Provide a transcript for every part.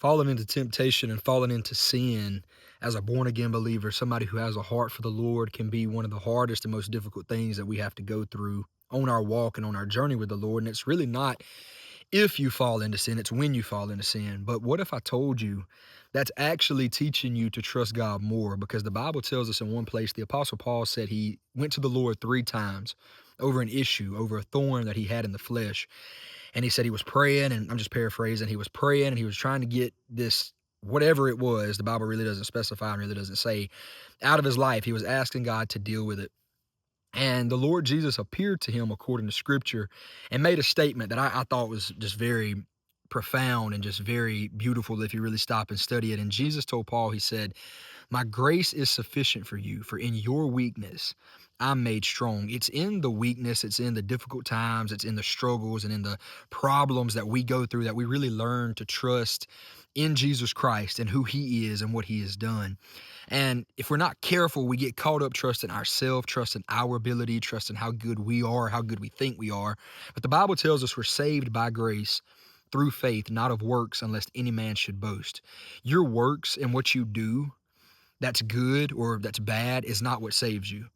falling into temptation and falling into sin as a born again believer, somebody who has a heart for the Lord, can be one of the hardest and most difficult things that we have to go through on our walk and on our journey with the Lord. And it's really not if you fall into sin, it's when you fall into sin. But what if I told you that's actually teaching you to trust God more? Because the Bible tells us in one place, the Apostle Paul said he went to the Lord 3 times over an issue, over a thorn that he had in the flesh. And he said he was praying, and I'm just paraphrasing, he was praying and he was trying to get this, whatever it was, the Bible really doesn't specify and really doesn't say, out of his life. He was asking God to deal with it. And the Lord Jesus appeared to him according to scripture and made a statement that I thought was just very profound and just very beautiful if you really stop and study it. And Jesus told Paul, he said, "My grace is sufficient for you, for in your weakness I'm made strong." It's in the weakness, it's in the difficult times, it's in the struggles and in the problems that we go through that we really learn to trust in Jesus Christ and who he is and what he has done. And if we're not careful, we get caught up trusting ourselves, trusting our ability, trusting how good we are, how good we think we are. But the Bible tells us we're saved by grace through faith, not of works, unless any man should boast. Your works and what you do that's good or that's bad is not what saves you.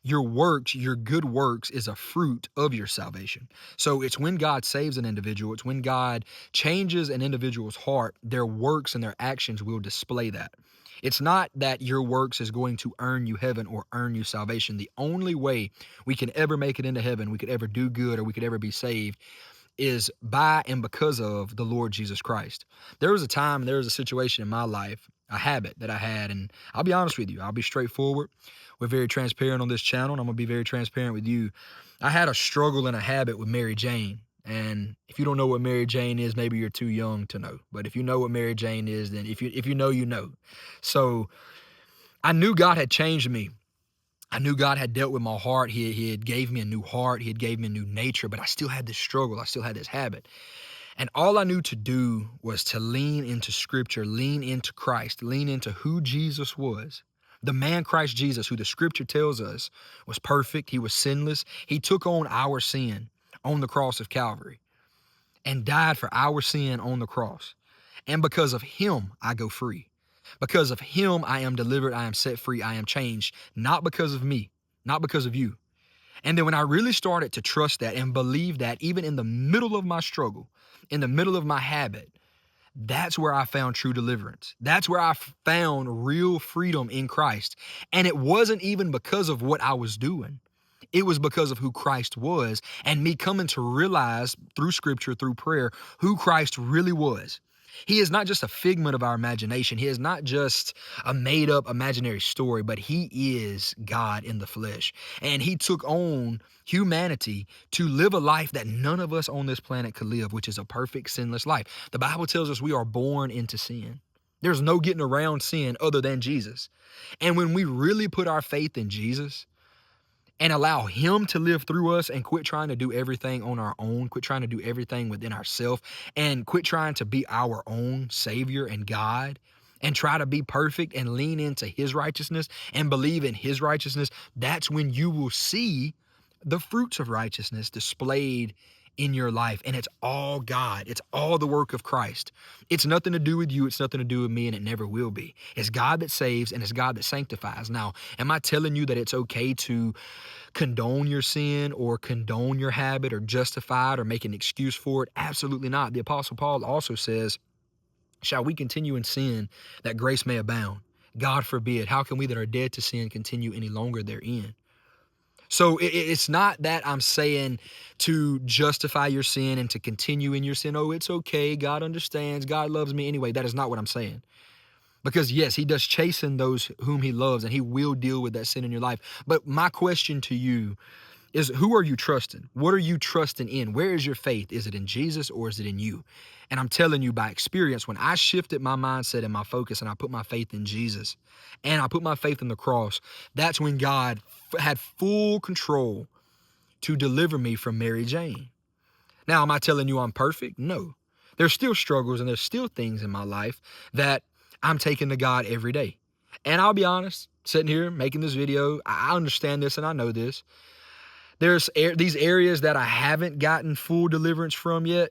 Your works, your good works, is a fruit of your salvation. So it's when God saves an individual, it's when God changes an individual's heart, their works and their actions will display that. It's not that your works is going to earn you heaven or earn you salvation. The only way we can ever make it into heaven, we could ever do good, or we could ever be saved, is by and because of the Lord Jesus Christ. There was a time, there was a situation in my life, a habit that I had, and I'll be honest with you, I'll be straightforward. We're very transparent on this channel, and I'm gonna be very transparent with you. I had a struggle and a habit with Mary Jane. And if you don't know what Mary Jane is, maybe you're too young to know. But if you know what Mary Jane is, then if you know, you know. So I knew God had changed me. I knew God had dealt with my heart. He had gave me a new heart. He had gave me a new nature, but I still had this struggle. I still had this habit. And all I knew to do was to lean into scripture, lean into Christ, lean into who Jesus was. The man Christ Jesus, who the scripture tells us was perfect. He was sinless. He took on our sin on the cross of Calvary and died for our sin on the cross. And because of him, I go free. Because of him, I am delivered, I am set free, I am changed, not because of me, not because of you. And then when I really started to trust that and believe that, even in the middle of my struggle, in the middle of my habit, that's where I found true deliverance. That's where I found real freedom in Christ. And it wasn't even because of what I was doing. It was because of who Christ was and me coming to realize through scripture, through prayer, who Christ really was. He is not just a figment of our imagination. He is not just a made up imaginary story, but he is God in the flesh. And he took on humanity to live a life that none of us on this planet could live, which is a perfect, sinless life. The Bible tells us we are born into sin. There's no getting around sin other than Jesus. And when we really put our faith in Jesus, and allow him to live through us and quit trying to do everything on our own, quit trying to do everything within ourselves, and quit trying to be our own Savior and God, and try to be perfect and lean into his righteousness and believe in his righteousness, that's when you will see the fruits of righteousness displayed in your life. And it's all God. It's all the work of Christ. It's nothing to do with you. It's nothing to do with me, and it never will be. It's God that saves, and it's God that sanctifies. Now, am I telling you that it's okay to condone your sin or condone your habit or justify it or make an excuse for it? Absolutely not. The Apostle Paul also says, "Shall we continue in sin that grace may abound? God forbid. How can we that are dead to sin continue any longer therein?" So it's not that I'm saying to justify your sin and to continue in your sin. Oh, it's okay. God understands. God loves me anyway. That is not what I'm saying. Because yes, he does chasten those whom he loves, and he will deal with that sin in your life. But my question to you is, who are you trusting? What are you trusting in? Where is your faith? Is it in Jesus or is it in you? And I'm telling you by experience, when I shifted my mindset and my focus and I put my faith in Jesus and I put my faith in the cross, that's when God had full control to deliver me from Mary Jane. Now, am I telling you I'm perfect? No. There's still struggles and there's still things in my life that I'm taking to God every day. And I'll be honest, sitting here making this video, I understand this and I know this. There's these areas that I haven't gotten full deliverance from yet.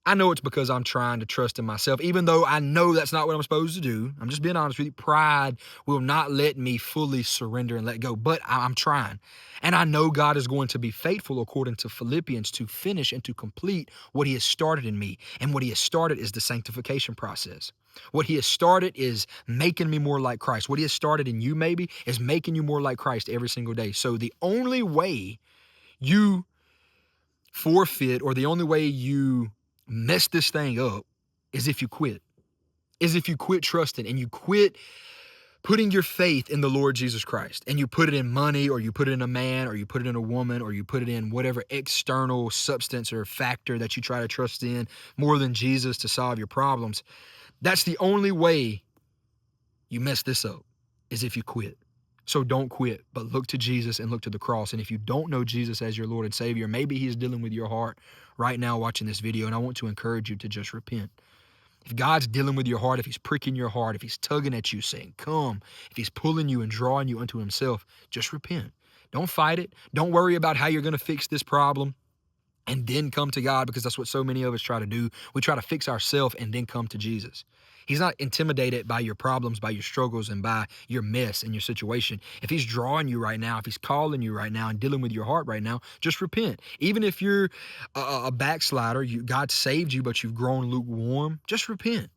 I know it's because I'm trying to trust in myself, even though I know that's not what I'm supposed to do. I'm just being honest with you. Pride will not let me fully surrender and let go, but I'm trying. And I know God is going to be faithful according to Philippians to finish and to complete what he has started in me. And what he has started is the sanctification process. What he has started is making me more like Christ. What he has started in you maybe is making you more like Christ every single day. So the only way you forfeit, or the only way you mess this thing up, is if you quit. Is if you quit trusting and you quit putting your faith in the Lord Jesus Christ, and you put it in money, or you put it in a man, or you put it in a woman, or you put it in whatever external substance or factor that you try to trust in more than Jesus to solve your problems. That's the only way you mess this up, is if you quit. So don't quit, but look to Jesus and look to the cross. And if you don't know Jesus as your Lord and Savior, maybe he's dealing with your heart right now watching this video, and I want to encourage you to just repent. If God's dealing with your heart, if he's pricking your heart, if he's tugging at you saying, come, if he's pulling you and drawing you unto himself, just repent. Don't fight it. Don't worry about how you're going to fix this problem and then come to God, because that's what so many of us try to do. We try to fix ourselves and then come to Jesus. He's not intimidated by your problems, by your struggles, and by your mess and your situation. If he's drawing you right now, if he's calling you right now and dealing with your heart right now, just repent. Even if you're a backslider, God saved you, but you've grown lukewarm, just repent.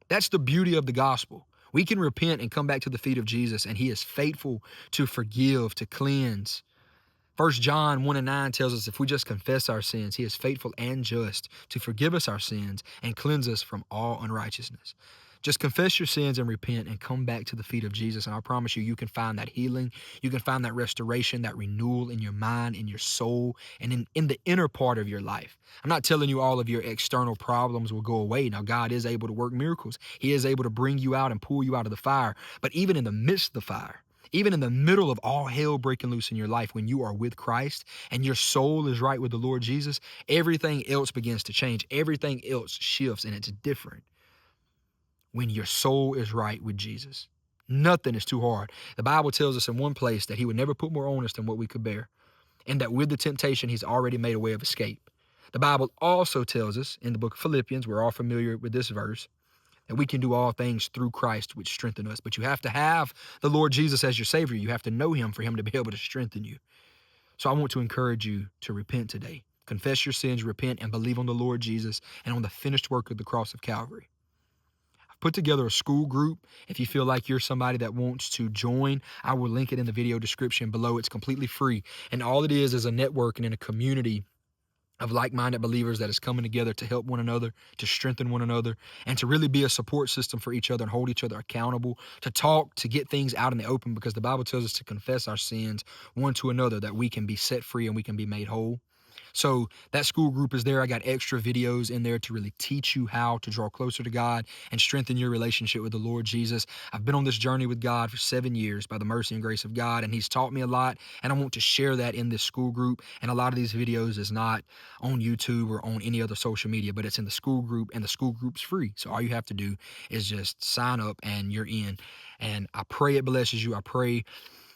That's the beauty of the gospel. We can repent and come back to the feet of Jesus, and he is faithful to forgive, to cleanse. 1 John 1:9 tells us if we just confess our sins, he is faithful and just to forgive us our sins and cleanse us from all unrighteousness. Just confess your sins and repent and come back to the feet of Jesus. And I promise you, you can find that healing. You can find that restoration, that renewal in your mind, in your soul, and in the inner part of your life. I'm not telling you all of your external problems will go away. Now, God is able to work miracles. He is able to bring you out and pull you out of the fire. But even in the midst of the fire, even in the middle of all hell breaking loose in your life, when you are with Christ and your soul is right with the Lord Jesus, everything else begins to change. Everything else shifts, and it's different when your soul is right with Jesus. Nothing is too hard. The Bible tells us in one place that he would never put more on us than what we could bear, and that with the temptation, he's already made a way of escape. The Bible also tells us in the book of Philippians, we're all familiar with this verse, that we can do all things through Christ, which strengthen us. But you have to have the Lord Jesus as your Savior. You have to know him for him to be able to strengthen you. So I want to encourage you to repent today. Confess your sins, repent, and believe on the Lord Jesus and on the finished work of the cross of Calvary. I've put together a school group. If you feel like you're somebody that wants to join, I will link it in the video description below. It's completely free. And all it is a network and in a community of like-minded believers that is coming together to help one another, to strengthen one another, and to really be a support system for each other and hold each other accountable, to talk, to get things out in the open, because the Bible tells us to confess our sins one to another, that we can be set free and we can be made whole. So that school group is there. I got extra videos in there to really teach you how to draw closer to God and strengthen your relationship with the Lord Jesus. I've been on this journey with God for 7 years by the mercy and grace of God, and he's taught me a lot, and I want to share that in this school group. And a lot of these videos is not on YouTube or on any other social media, but it's in the school group, and the school group's free. So all you have to do is just sign up and you're in. And I pray it blesses you. I pray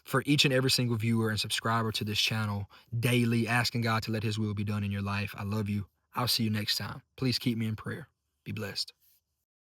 for each and every single viewer and subscriber to this channel daily, asking God to let his will be done in your life. I love you. I'll see you next time. Please keep me in prayer. Be blessed.